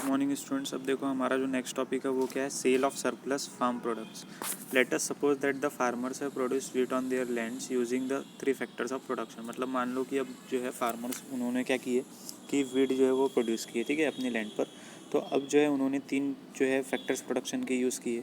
Morning students. अब देखो हमारा जो नेक्स्ट टॉपिक है वो क्या है, sale of surplus farm products. Let us suppose that the farmers have produced wheat on their lands using the 3 factors of production. मतलब मान लो कि अब जो है फार्मर्स उन्होंने क्या किए कि व्हीट जो है वो प्रोड्यूस किए, ठीक है, अपने लैंड पर। तो अब जो है उन्होंने 3 जो है फैक्टर्स प्रोडक्शन के यूज़ किए।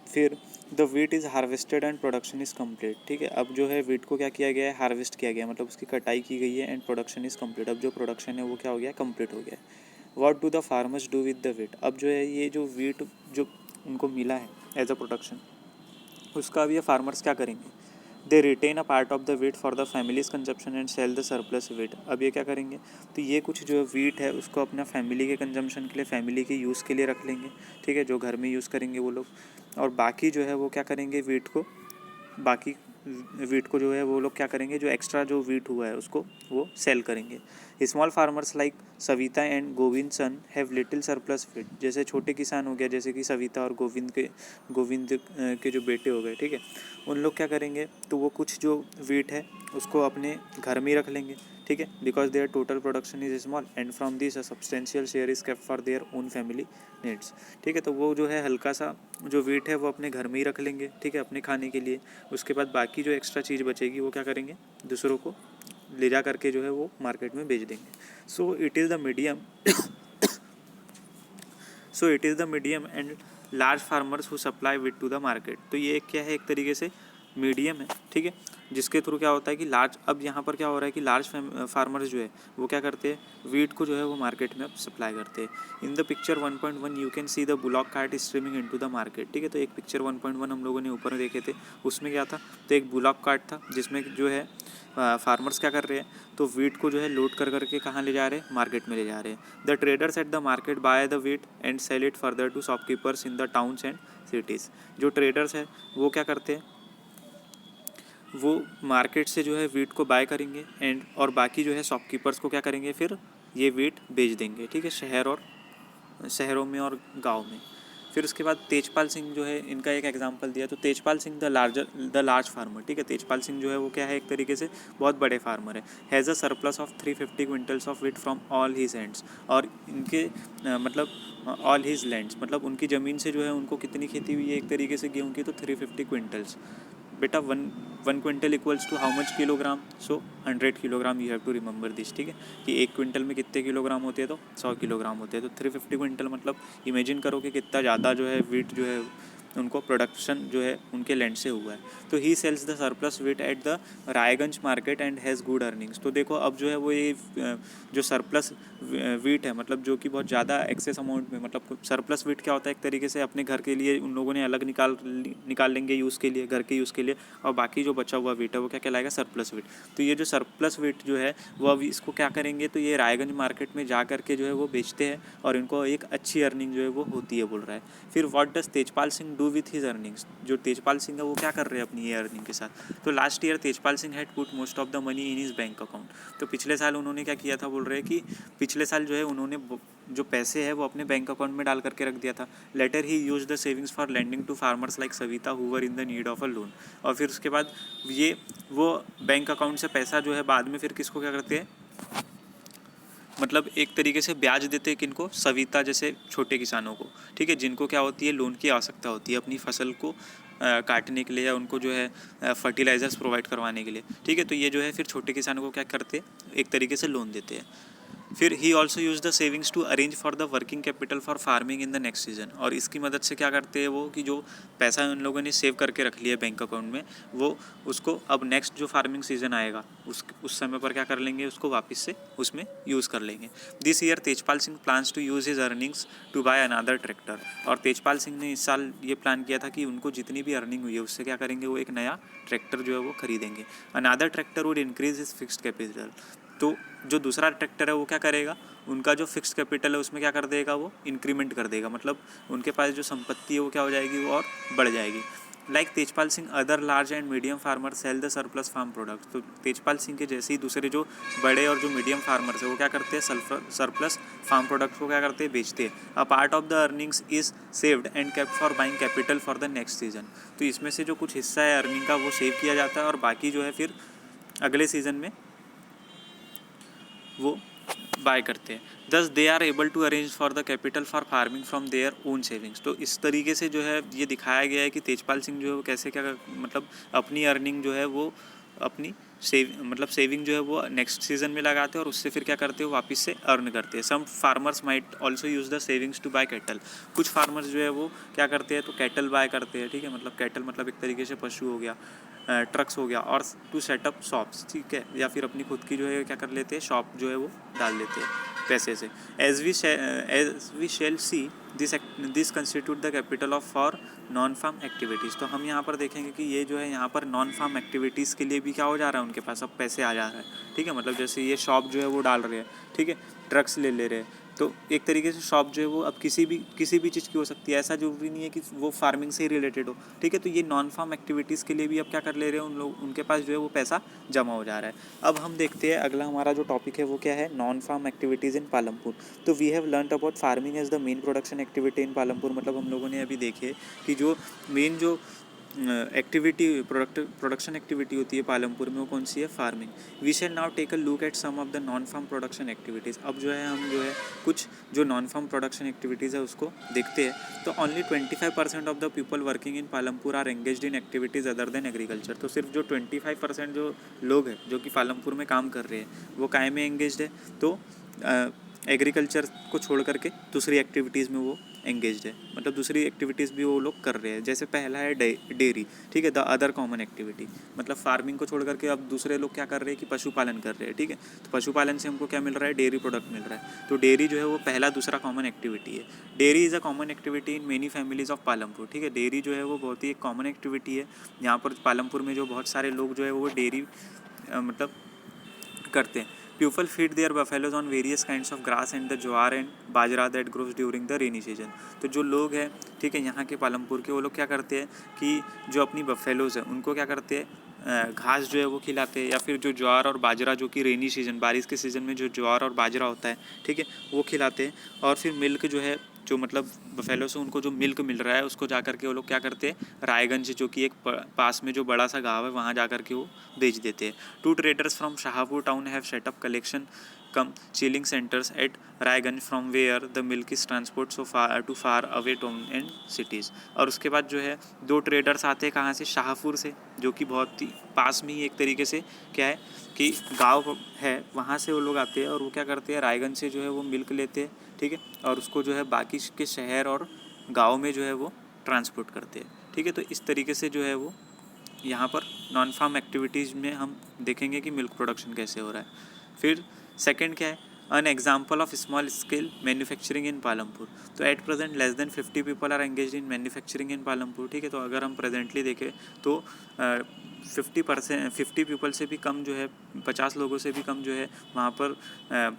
फिर the wheat is harvested and production is complete. ठीक है, अब जो है वीट को क्या किया गया है, हार्वेस्ट किया गया, मतलब उसकी कटाई की गई है, एंड प्रोडक्शन इज़ कम्प्लीट। अब जो प्रोडक्शन है वो क्या हो गया, कंप्लीट हो गया है। What do the farmers do with the wheat. अब जो है ये जो वीट जो उनको मिला है एज अ प्रोडक्शन, उसका अब ये फार्मर्स क्या करेंगे, they retain a part of the wheat for the family's consumption and sell the surplus wheat. अब ये क्या करेंगे, तो ये कुछ जो वीट है उसको अपना फैमिली के कंजम्पशन के लिए, फैमिली के यूज़ के लिए रख लेंगे, ठीक है, जो घर में यूज़ करेंगे वो लोग। और बाकी जो है वो क्या करेंगे, बाकी वीट को जो है वो लोग क्या करेंगे, जो एक्स्ट्रा जो वीट हुआ है उसको वो सेल करेंगे। Small farmers like Savita and Govind son have little surplus wheat. जैसे छोटे किसान हो गया, जैसे कि सविता और गोविंद के जो बेटे हो गए, ठीक है, उन लोग क्या करेंगे, तो वो कुछ जो वीट है उसको अपने घर में ही रख लेंगे, ठीक है, because their total production is small and from this a substantial share is kept for their own family needs. ठीक है, तो वो जो है हल्का सा जो वीट है वो अपने घर में ही रख लेंगे, ठीक है, अपने खाने के लिए। उसके बाद बाकी जो एक्स्ट्रा चीज़ बचेगी वो क्या करेंगे, दूसरों को ले जा करके जो है वो मार्केट में बेच देंगे। So it is the medium and large farmers who supply wheat to the market. तो ये क्या है, एक तरीके से मीडियम है, ठीक है, जिसके थ्रू क्या होता है कि लार्ज, अब यहाँ पर क्या हो रहा है कि लार्ज फार्मर्स जो है वो क्या करते हैं, वीट को जो है वो मार्केट में अब सप्लाई करते हैं। In the picture 1.1 you can see the bullock cart streaming into the market. ठीक है, तो एक पिक्चर 1.1 हम लोगों ने ऊपर देखे थे, उसमें क्या था, तो एक बुलॉक कार्ट था जिसमें जो है फार्मर्स क्या कर रहे हैं, तो वीट को जो है लोड कर करके कहाँ ले जा रहे हैं, मार्केट में ले जा रहे हैं। The traders at the market buy the wheat and sell it further to shopkeepers in the towns and cities. जो ट्रेडर्स हैं वो क्या करते हैं, वो मार्केट से जो है वीट को बाय करेंगे एंड और बाकी जो है शॉपकीपर्स को क्या करेंगे, फिर ये वीट बेच देंगे, ठीक है, शहरों में और गांव में। फिर उसके बाद तेजपाल सिंह जो है, इनका एक एग्जांपल दिया, तो Tejpal Singh the large farmer, ठीक है, तेजपाल सिंह जो है वो क्या है, एक तरीके से बहुत बड़े फार्मर है। Has a surplus of 350 quintals of wheat from all his hands. और इनके मतलब ऑल हीज लैंड्स, मतलब उनकी ज़मीन से जो है उनको कितनी खेती हुई है एक तरीके से गेहूँ की, तो 350 क्विंटल्स। बेटा one quintal equals to how much kilogram, so 100 kilogram, you have to remember this, ठीक है, कि एक क्विंटल में कितने किलोग्राम होते हैं, तो 100 किलोग्राम होते हैं। तो 350 क्विंटल मतलब इमेजिन करो कि कितना ज़्यादा जो है वीट जो है उनको प्रोडक्शन जो है उनके लैंड से हुआ है। तो he sells the surplus wheat at the Raiganj market and has good earnings. तो देखो अब जो है वो ये जो सरप्लस वीट है, मतलब जो कि बहुत ज़्यादा एक्सेस अमाउंट में, मतलब सरप्लस वीट क्या होता है, एक तरीके से अपने घर के लिए उन लोगों ने अलग निकाल लेंगे यूज़ के लिए, घर के यूज़ के लिए, और बाकी जो बचा हुआ वीट है वो क्या कहलाएगा, सरप्लस वीट। तो ये जो सरप्लस वीट जो है वो अब इसको क्या करेंगे, तो ये रायगंज मार्केट में जा करके जो है वो बेचते हैं और इनको एक अच्छी अर्निंग जो है वो होती है, बोल रहा है। फिर what does Tejpal Singh do with his earnings. जो तेजपाल सिंह है वो क्या कर रहे हैं अपनी ये अर्निंग के साथ, तो last year Tejpal Singh had put most of the money in his bank account. तो पिछले साल उन्होंने क्या किया था, बोल रहे हैं कि पिछले साल जो है उन्होंने जो पैसे है वो अपने बैंक अकाउंट में डाल करके रख दिया था। Later he use the savings for lending to farmers like Savita who were in the need of a loan. और फिर उसके बाद ये वो बैंक अकाउंट से पैसा जो है बाद में फिर किसको क्या करते हैं, मतलब एक तरीके से ब्याज देते हैं किनको, सविता जैसे छोटे किसानों को, ठीक है, जिनको क्या होती है, लोन की आवश्यकता होती है अपनी फसल को काटने के लिए या उनको जो है फर्टिलाइजर्स प्रोवाइड करवाने के लिए, ठीक है। तो ये जो है फिर छोटे किसानों को क्या करते हैं, एक तरीके से लोन देते हैं। फिर he also use the savings to arrange for the working capital for farming in the next season. और इसकी मदद से क्या करते हैं वो, कि जो पैसा उन लोगों ने सेव करके रख लिया बैंक अकाउंट में, वो उसको अब नेक्स्ट जो फार्मिंग सीजन आएगा उस समय पर क्या कर लेंगे, उसको वापस से उसमें यूज़ कर लेंगे। This year Tejpal Singh plans to use his earnings to buy another tractor. और तेजपाल सिंह ने इस साल ये प्लान किया था कि उनको जितनी भी अर्निंग हुई है उससे क्या करेंगे, वो एक नया ट्रैक्टर जो है वो खरीदेंगे। Another tractor would increase his fixed capital. तो जो दूसरा ट्रैक्टर है वो क्या करेगा, उनका जो फिक्स्ड कैपिटल है उसमें क्या कर देगा, वो इंक्रीमेंट कर देगा, मतलब उनके पास जो संपत्ति है वो क्या हो जाएगी, वो और बढ़ जाएगी। Like Tejpal Singh other large and medium farmer sell the surplus farm products. तो तेजपाल सिंह के जैसे ही दूसरे जो बड़े और जो मीडियम फार्मर्स है वो क्या करते हैं, सरप्लस फार्म प्रोडक्ट्स को क्या करते हैं, बेचते हैं। अ part of the earnings is saved and kept for buying capital for the next season. तो इसमें से जो कुछ हिस्सा है अर्निंग का वो सेव किया जाता है और बाकी जो है फिर अगले सीजन में वो बाय करते हैं। Thus they are able to arrange for the capital for farming from their own savings. तो इस तरीके से जो है ये दिखाया गया है कि तेजपाल सिंह जो है वो कैसे क्या मतलब अपनी अर्निंग जो है वो अपनी सेविंग जो है वो नेक्स्ट सीजन में लगाते हैं और उससे फिर क्या करते हैं, वापस से अर्न करते हैं। Some farmers might also use the savings to buy cattle. कुछ फार्मर्स जो है वो क्या करते हैं, तो कैटल बाय करते हैं, ठीक है, मतलब कैटल मतलब एक तरीके से पशु हो गया, ट्रक्स हो गया, और टू सेटअप शॉप्स, ठीक है, या फिर अपनी खुद की जो है क्या कर लेते हैं, शॉप जो है वो डाल लेते हैं पैसे से। As we shall see this constitute the capital of for non farm activities. तो हम यहाँ पर देखेंगे कि ये जो है यहाँ पर नॉन फार्म एक्टिविटीज़ के लिए भी क्या हो जा रहा है, उनके पास अब पैसे आ जा रहा है, ठीक है, मतलब जैसे ये शॉप जो है वो डाल रहे हैं, ठीक है, ट्रक्स ले रहे हैं, तो एक तरीके से शॉप जो है वो अब किसी भी चीज़ की हो सकती है, ऐसा जरूरी नहीं है कि वो फार्मिंग से ही रिलेटेड हो, ठीक है। तो ये नॉन फार्म एक्टिविटीज़ के लिए भी अब क्या कर ले रहे हैं उन लोग, उनके पास जो है वो पैसा जमा हो जा रहा है। अब हम देखते हैं अगला हमारा जो टॉपिक है वो क्या है, non farm activities in Palampur. तो we have learn about farming as the main production activity in Palampur. मतलब हम लोगों ने अभी देखे कि जो मेन जो एक्टिविटी प्रोडक्शन एक्टिविटी होती है पालमपुर में, वो कौन सी है, farming. We shall now take a look at some of the non farm production activities. अब जो है हम जो है कुछ जो नॉन फार्म प्रोडक्शन एक्टिविटीज़ है उसको देखते हैं। तो only 25% of the people working in Palampur are engaged in activities other than agriculture. तो सिर्फ जो 25% जो लोग हैं जो कि पालमपुर में काम कर रहे हैं वो काय में एंगेज्ड है, तो एग्रीकल्चर को छोड़ करके दूसरी एक्टिविटीज़ में वो एंगेज्ड है, मतलब दूसरी एक्टिविटीज़ भी वो लोग कर रहे हैं। जैसे पहला है डेयरी, ठीक है, द अदर कॉमन एक्टिविटी, मतलब फार्मिंग को छोड़ करके अब दूसरे लोग क्या कर रहे हैं कि पशुपालन कर रहे हैं, ठीक है। तो पशुपालन से हमको क्या मिल रहा है, डेयरी प्रोडक्ट मिल रहा है। तो डेयरी जो है वो पहला दूसरा कॉमन एक्टिविटी है। Dairy is a common activity in many families of Palampur, ठीक है। डेयरी जो है वो बहुत ही एक कॉमन एक्टिविटी है यहाँ पर पालमपुर में, जो बहुत सारे लोग जो है वो डेयरी मतलब करते हैं। People feed their buffaloes on various kinds of grass and the jowar and bajra that grows during the rainy season। तो जो लोग हैं, ठीक है, यहाँ के पालमपुर के, वो लोग क्या करते हैं कि जो अपनी बफेलोज हैं उनको क्या करते हैं, घास जो है वो खिलाते हैं, या फिर जो ज्वार और बाजरा जो कि रेनी सीजन, बारिश के सीज़न में जो ज्वार और बाजरा होता है, ठीक है, वो खिलाते हैं। और फिर मिल्क जो है, जो मतलब बफेलो से उनको जो मिल्क मिल रहा है उसको जा कर के वो लोग क्या करते हैं, रायगंज जो कि एक पास में जो बड़ा सा गाँव है वहाँ जा कर के वो बेच देते हैं। 2 traders from Shahpur town have set up collection cum chilling centres at Raiganj from where the milk is transport so far to far away town and cities. और उसके बाद जो है 2 ट्रेडर्स आते हैं कहाँ से, शाहपुर से, जो कि बहुत ही पास में ही एक तरीके से क्या है कि गाँव है, वहाँ से वो लोग आते हैं और वो क्या करते हैं, रायगंज से जो है वो मिल्क लेते हैं, ठीक है, और उसको जो है बाकी के शहर और गांव में जो है वो ट्रांसपोर्ट करते हैं, ठीक है। तो इस तरीके से जो है वो यहाँ पर नॉन फार्म एक्टिविटीज़ में हम देखेंगे कि मिल्क प्रोडक्शन कैसे हो रहा है। फिर सेकंड क्या है, an example of small scale manufacturing in Palampur. तो at present less than 50 people are engage in manufacturing in Palampur, ठीक है। तो अगर हम प्रेजेंटली देखें तो 50 पीपल से भी कम जो है, 50 लोगों से भी कम जो है वहाँ पर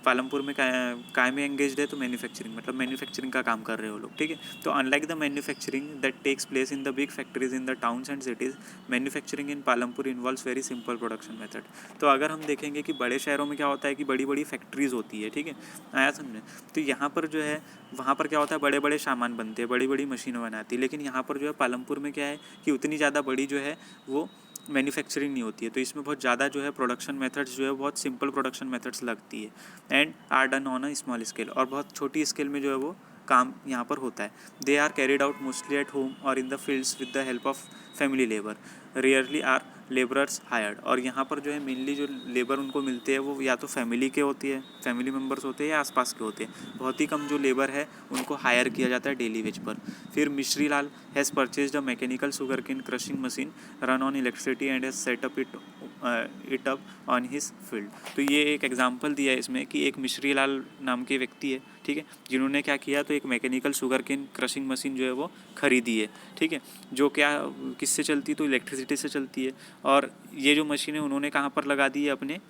पालमपुर में काय में एंगेज्ड है, तो मैन्युफैक्चरिंग, मतलब मैन्युफैक्चरिंग का काम कर रहे हो लोग, ठीक है। तो unlike the manufacturing that takes place in the big factories in the towns and cities, manufacturing in Palampur involves very simple production method. तो अगर हम देखेंगे कि बड़े शहरों में क्या होता है कि बड़ी बड़ी फैक्ट्रीज़ होती है, ठीक है, आया समझे। तो यहाँ पर जो है वहाँ पर क्या होता है, बड़े बड़े सामान बनते हैं, बड़ी बड़ी मशीनें बनाती है, लेकिन यहाँ पर जो है पालमपुर में क्या है कि उतनी ज़्यादा बड़ी जो है वो मैन्युफैक्चरिंग नहीं होती है। तो इसमें बहुत ज़्यादा जो है प्रोडक्शन मेथड्स जो है बहुत सिंपल प्रोडक्शन मेथड्स लगती है and are done on a small scale, और बहुत छोटी स्केल में जो है वो काम यहाँ पर होता है। They are carried out mostly at home और in the fields with the help of family labour, rarely are labourers hired. और यहाँ पर जो है मेनली जो लेबर उनको मिलते हैं वो या तो फैमिली के होती है, फैमिली मेम्बर्स होते हैं या आसपास के होते हैं। बहुत ही कम जो लेबर है उनको हायर किया जाता है डेली वेज पर। फिर Mishri Lal has purchased a mechanical sugar cane crushing machine run on electricity and has set up it up on his field. तो ये एक एग्जांपल दिया है इसमें कि एक मिश्री लाल नाम के व्यक्ति है, ठीक है, जिन्होंने क्या किया, तो एक mechanical sugar cane crushing machine जो है वो खरीदी है, ठीक है, जो क्या किससे चलती, तो इलेक्ट्रिसिटी से चलती है। और ये जो मशीन है उन्होंने कहाँ पर लगा दी है, अपने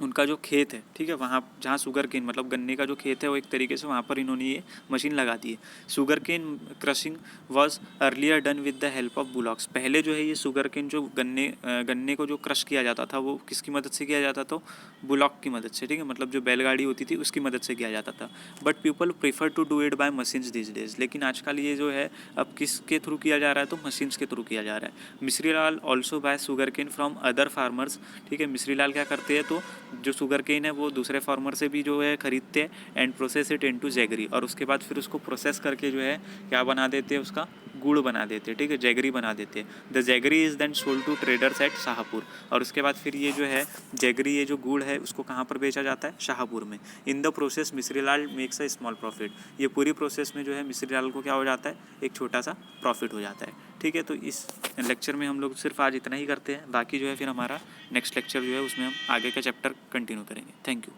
उनका जो खेत है, ठीक है, वहाँ जहाँ शुगर केन मतलब गन्ने का जो खेत है वो एक तरीके से वहाँ पर इन्होंने ये मशीन लगा दी है। Sugar cane crushing was earlier done with the help of bullocks. पहले जो है ये शुगर केन जो गन्ने को जो क्रश किया जाता था वो किसकी मदद से किया जाता था, बुलॉक की मदद से, ठीक है, मतलब जो बैलगाड़ी होती थी उसकी मदद से किया जाता था। But people prefer to do it by machines this days. लेकिन आजकल ये जो है अब किसके थ्रू किया जा रहा है, तो मशीन्स के थ्रू किया जा रहा है। Mishri Lal also buy sugar cane from other farmers, ठीक है, मिश्री लाल क्या करते हैं, तो जो शुगर केन है वो दूसरे फार्मर से भी जो है ख़रीदते हैं and process it into jaggery, और उसके बाद फिर उसको प्रोसेस करके जो है क्या बना देते हैं, उसका गुड़ बना देते हैं, ठीक है, जैगरी बना देते हैं। The jaggery is then sold to traders at Shahpur, और उसके बाद फिर ये जो है जैगरी, ये जो गुड़ है उसको कहाँ पर बेचा जाता है, शाहपुर में। In the process Mishri Lal makes a small profit, ये पूरी प्रोसेस में जो है मिश्री लाल को क्या हो जाता है, एक छोटा सा प्रॉफिट हो जाता है, ठीक है। तो इस लेक्चर में हम लोग सिर्फ आज इतना ही करते हैं, बाकी जो है फिर हमारा नेक्स्ट लेक्चर जो है उसमें हम आगे का चैप्टर कंटिन्यू करेंगे। Thank you.